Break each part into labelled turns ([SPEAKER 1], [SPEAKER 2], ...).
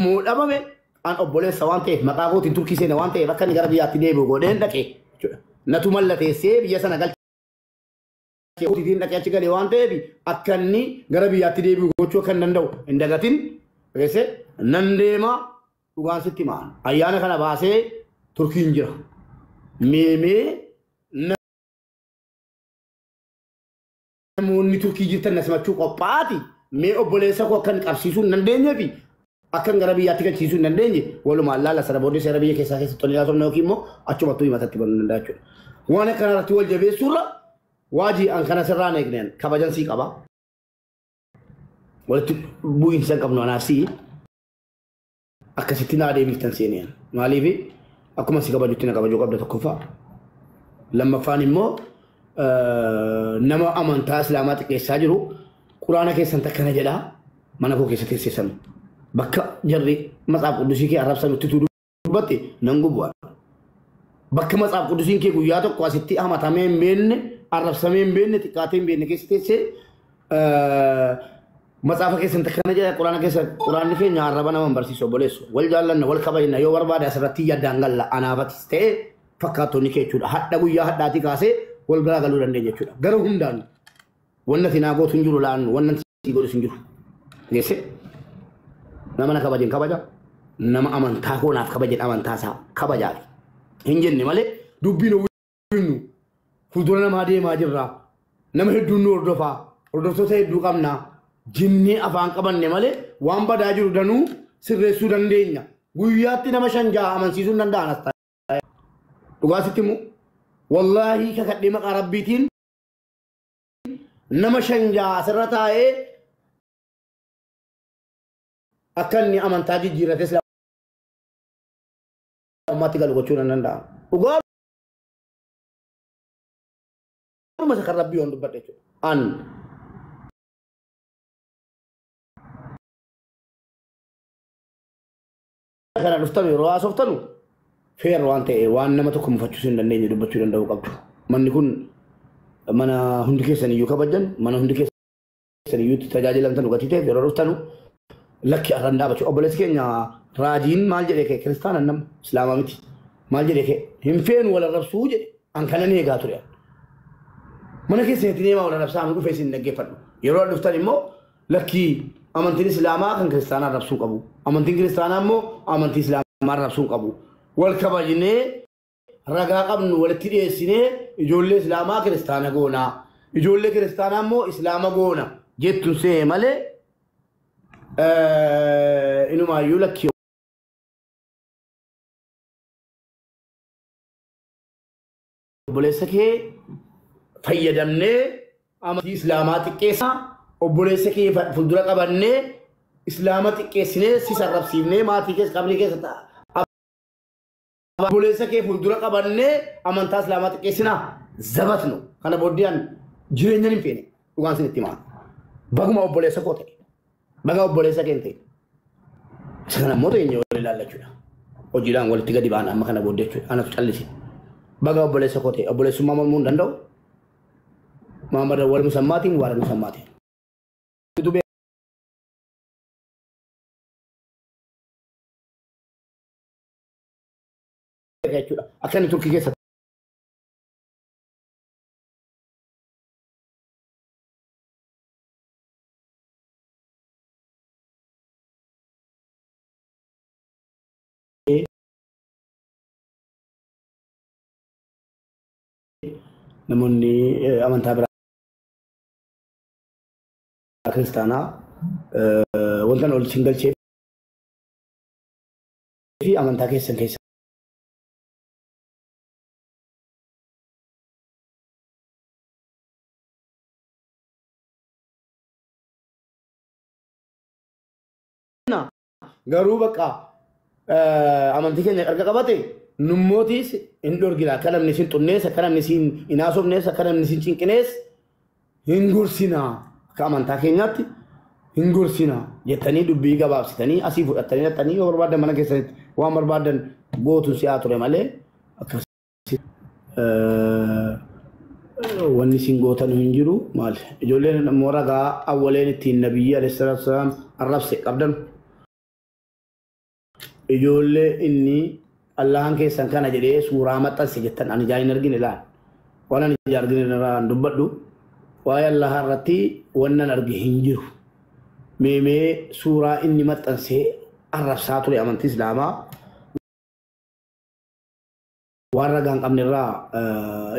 [SPEAKER 1] Mudhamame an obboleessa waan ta'eef maqaa kootiin turkii seena waan ta'eef akka inni gara biyyaatti deebi'u godheen dhaqe jechuudha. Natu mallateessee biyya sana galchee kootiin dhaqee achi galee waan ta'eef akka inni gara biyyaatti deebi'u gochuu akka hin danda'u hin dagatin beekse nan deema dhugaan sitti maan ayyaana kana baasee turkiin jira. Meemee namoonni turkii jirtan na simachuu qophaati mee obboleessa koo akka hin qabsiisuu hin dandeenyeefi akan gara biyyaatti galchiisuu hin dandeenye walumaa laala sana booddee seera biyya keessaa keessatti tolaa somna yookiin immoo achumattuu himatatti banuu danda'a jechuudha. Waan akkana irratti wal jabeessuurra waajii an kana sirraan eegneen kabajansii qaba. Walitti bu'iinsa hin qabnu anaaf sii akkasitti naa deebiftan seeneen maaliif akkuma si kabajutti na kabajuu qabda tokkoffaa. Lammaffaan immoo nama amantaa islaamaa xiqqeessaa jiru quraana keessan takkana jedhaa mana koo keessa teessisan. Bakka jarri matsaaf quddusii kee arrabsan nutti dubbatti nan gubu'a. Bakka matsaaf quddusiin kee guyyaa tokko asitti hamatamee hin beekne arrabsamee hin beekne xiqqaatee hin beekne keessa teessee matsaafa keessan takkana jedha quraanni keenya arraba nama barsiisu obboleessu wal jaallanna wal kabajna yoo barbaade asirratti yaddaan galla anaafatis ta'e fakkaatonni kee jechuudha. Hadha guyyaa hadhaatii kaasee wal biraa galuu dandeenya jechuudha. Gara hundaan wanna sinaa gootu hin jiru laannu wanna si godhus hin jiru. Geesse nama na kabajen kabaja nama amantaa koonaaf kabajen amantaa isaa kabajaa hin jenne malee dubbiin winnu fuuldura namaa deemaa jirra nama hedduun nu hordofaa hordoftoota hedduu qabnaa jennee afaan qabanne malee waan badaa jiru danuu sirreessuu dandeenya guyyaatti nama 5 amansiisuu hin danda'an as ta'e dhugaasitti immoo wallaahi kakadhee maqaa rabbiitiin nama 5 asirra taa'ee akan ni amantaa jijjiirate islaamatti galu gochuu nan danda'a. Dhugaa masa kan rabbii waan dubbadhe jechuudha. An kana dhuftame yeroo haasoftanu feer waan ta'e waan nama tokko mufachuus hin dandeenye dubbachuu danda'uu qabdu. Manni kun mana hundi keessan iyyuu kabajan mana hundi keessan iyyuu tajaajilamtan dhugatii ta'eef yeroo dhuftanu لك أرندا بتشو أبليس كينيا راجين مال جريك كريستيان النم إسلام أمتي مال جريك هم فين ولا رب سوج أن كان نيجي قاتوريا من كيس هتني ما ولا رب سامي كو فيسين نجى فرد يروح دفتر إمو لكي أمانتين إسلام كان كريستيان رب سوق أبو أمانتين كريستيان أمو أمانتين إسلام رب سوق أبو والكباجنة رجع قبل ولا تري سنة يجول إسلام كريستيان جونا يجول كريستيان أمو إسلام جونا جت تسي ماله إنه ما يقولك بوليسك فيدمني أما إسلاماتك كيسا وبوليسك فندرك أبني إسلاماتك كيسني سيسرب سيفني ما تيجي قبل كيسا بوليسك فندرك أبني أما أنت إسلاماتك كيسنا زبطنو أنا بوديان جرينجني فيني وكان سنتيمان بعمر بوليسك كوتي baga obboleessa kente sana moto yenye wala lalla chuda ojiran wala tiga dibana amma kana bodde chuda ana tutallisi baga obboleessa kote obboleessu mama mun dandaw mama da wal musammati wala musammati dube chuda akan turki ke namoonni amantaa biraa kiristaanaa wantan ol singalchee fi amantaa keessan keessa garuu bakka amantii keenya qarqa qabate nummotis indorgira kanam nisin tunnes kanam nisin inasobnes kanam nisin cinqines hingursina ka amanta keenyatti hingursina jettanii dubbii gabaabsitanii asii fudhatanii dhattanii yoo barbaadan mana keessatti waan barbaadan gootu si'aa ture malee akkasii wanni sin gootan hin jiru maal ijoolleen mooragaa awwaleen ittiin nabiyyi alayhi salaatu wasalaam arrabse qabdan ijoollee inni Allahan keessan kana jedhee suuraa maxxanse jettan ani jaayin argine laal waan ani argine irraa dubbadhu waa'ee Allah irratti wannan arge hin jiru meemee suuraa inni maxxanse arrabsaa ture amantii islaamaa waan ragaan qabne irraa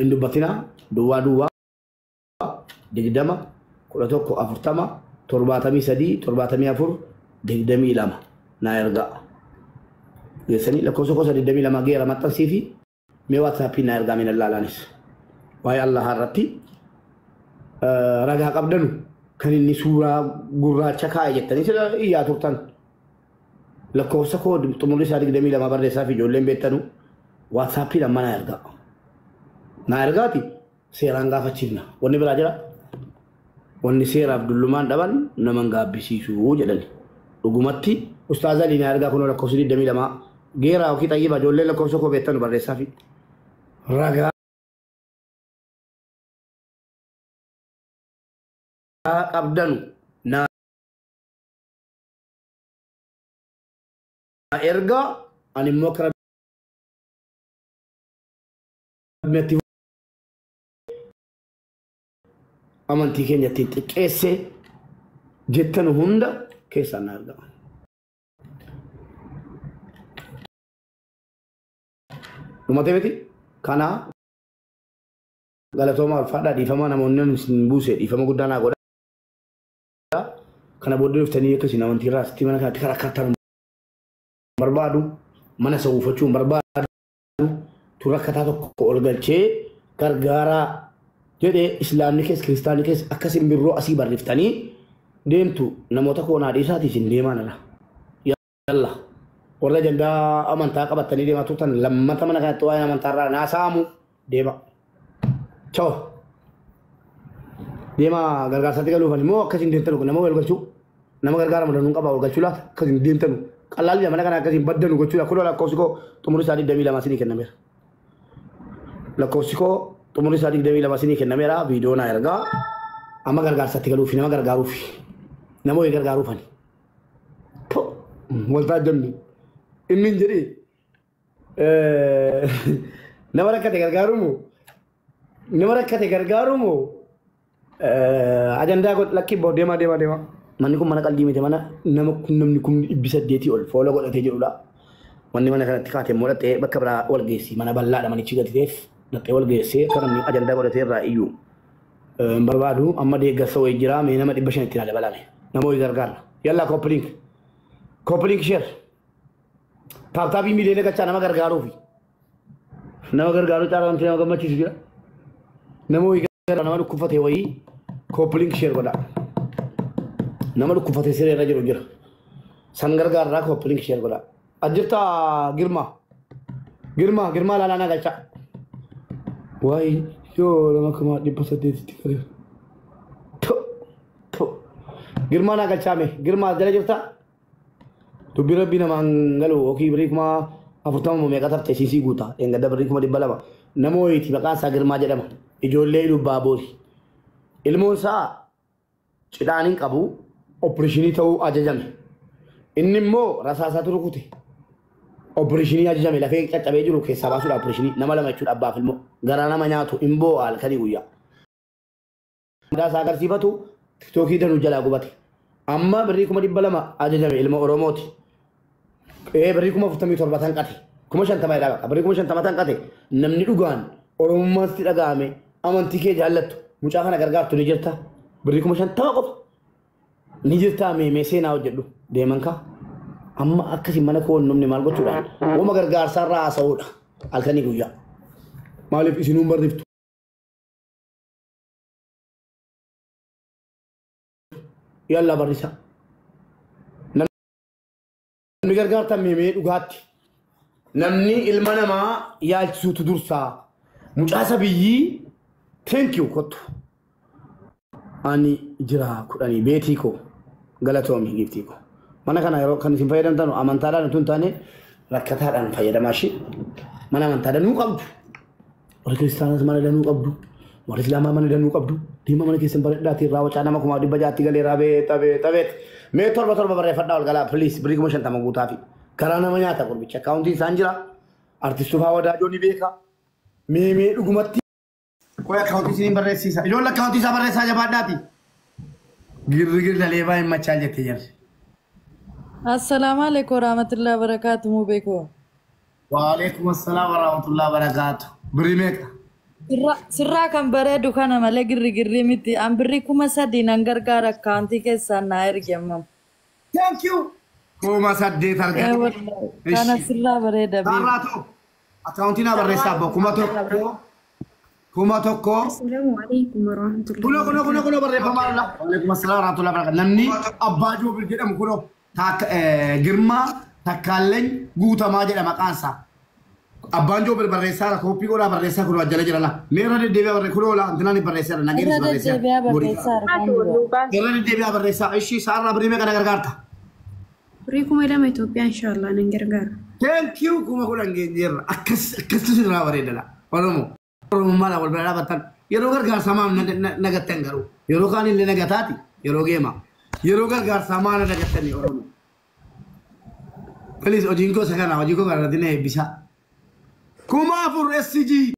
[SPEAKER 1] hin dubbatina duwwaa digdama 11 40 73 74 22 na erga يسني لكو سكو سدي دمي لما غير ما تصيفي مي واتساب ناير غامين اللالانس واي الله هرتي رجع قبدن كان ني سورا غورا چكا يتني سلا يا تورتن لكو سكو تمولي سادي دمي لما بر رسافي جولم بيتنو واتساب لما ناير غاتي سيرانغا فچينا وني براجرا وني سير عبد اللمان دبن نمنغا بيسيسو جدل دغمتي استاذ علي ناير غا كنو لكو سدي دمي لما غير او كي طيبه جولل لكو سكو بيتن بر رسافي رجع قبدن نا erga ani mokra meti amanti kenya tiqesse jettan hunda keessa narga umate beti kana galatoma alfada difama namonnon buse difama gudana goda kana bodu ftani yakasi namanti ras timana ka karakatan barbadu mana sawufachu barbadu turakata tokko olgalche gargara jede islamnikes kristanikes akasim birro asi barriftani demtu namota ko na disati sin demanala yalla warra janda amanta qabatani dema tutan lamma tamana ka to ayna mantara na samu dema ciao dema gargar sati galu fani mo akasin dentanu namo olgalchu nama gargara mo nun qaba olgalchu lat akasin dentanu qalal ya mana kana akasin baddanu gochu la kola kosiko tumuri sadi demi la masini kennamer la kosiko tumuri sadi demi la masini kennamera video na erga amma gargar sati galu fi nama gargaru fi namo gargaru fani to walta jambi immin jeri nama rakate gargaru mo ajanda got lakki bo dema manni kun mana qaldi mite mana namni kun ibisa deeti ol foolo godate jedhudha manni mana kanatti kaate modate bakka bira wal geessi mana ballaadha manichi gatiteef dhatte wal geesse kanamni ajanda godate irraa iyyu barbaadu amma deeggarsa way jira mee nama 500 itti dabalame namoo gargaara yalla coupling share taabtaabii miliyoona gachaa nama gargaaruufi nama gargaaru caalaa nama gammachiisu jira namoo gargaara nama dhukkufate wayii coupling share godha nama dhukkufate siree irra jiru jira san gargaarraa coupling share godha ajirta girma laalana galcha waay yoo nama kama 800 kare to girma na galchame girma jala jirta to bira bina mangalo oki brikma afurtama me katafte sisi guta enga da brikma di balama namo yiti baka sa girma jedama ijolle ilu babori ilmo sa cidanin qabu operation taw ajajame innimmo rasasatu rukute operation ajajame la fe caccabe jiru ke sabasu operation nama lama chu abba filmo garana manyatu imbo al kali guya da sagar sifatu tiktoki danu jala gubati amma birikuma dibbalama ajajame ilmo oromoti birikuma futami torbatan qati kuma shantama ida birikuma shantama tan qati namni dugan oromumatti dagame amanti ke jallatu mucaa kana gargaartu ni jirta birikuma shantama qofa ni jirta me seenaa hojjedhu deemanka amma akkasi mana ko namni maal gochuudhaan wama gargaarsa irraa haasa'uudha halkanii guyyaa maaliif isinuu barriftu yalla barrisa namni gargaarta meemee dhugaatti namni ilma namaa yaalchisuutu dursaa mucaasa biyyii thank you kottu ani jira kudhanii beetii koo galatoomi giftii koo mana kana yeroo kan isin fayyadamtanu amantaadhaan utuu hin taane rakkataadhaan fayyadamaashi mana amantaadhaan nuu qabdu warri kiristaanas mana danuu qabdu warri islaamaa mana danuu qabdu diima mana keessan bareedaatii irraa wacaa nama 6,600 galee raabee tabeet mee torba barreeffadhaa ol galaa please birikuma 50 guutaafi Karana manyata kurbicha accounting sanjira artistu fawada joni beka me dugumatti ko accounting sin barresisa idolla accounting sa barresa jabadati girgir daleba imachal jette jar
[SPEAKER 2] Assalamu alaikum warahmatullahi wabarakatuh mubeko
[SPEAKER 1] wa alaikum assalam warahmatullahi wabarakatuh birimeka
[SPEAKER 2] sirra kan bareedu kana male girgirri miti an birri kuma sadi nan gargara accounting keessa na ergemam
[SPEAKER 1] thank you kuma sadde targa
[SPEAKER 2] kana sirra bareeda bi
[SPEAKER 1] tarato accounting na barresa bo kuma tokko
[SPEAKER 3] Assalamu alaikum warahmatullahi
[SPEAKER 1] kuno barre famalla wa alaikum assalam warahmatullahi wabarakatuh namni abbajo bil jedam kuno tak girma takalen gutama jedama kansa abbanjo bil barresa la kopi ko la barresa kuno ajala jirala mera de debe barre kuno la dinani barresa na ngiri barresa mera de debe barresa ishi sarra brime kana gargarta
[SPEAKER 3] Rikum ila Ethiopia inshallah nangargar
[SPEAKER 1] thank you kuma kuno ngir akas sirra baredala oromo mala wal bala batan yero gargar sama nagaten garu yero kan ile nagatati yero gema yero gargar sama nagaten ni oromo please ojinko sakana ojinko garra dine bisa kuma fur SG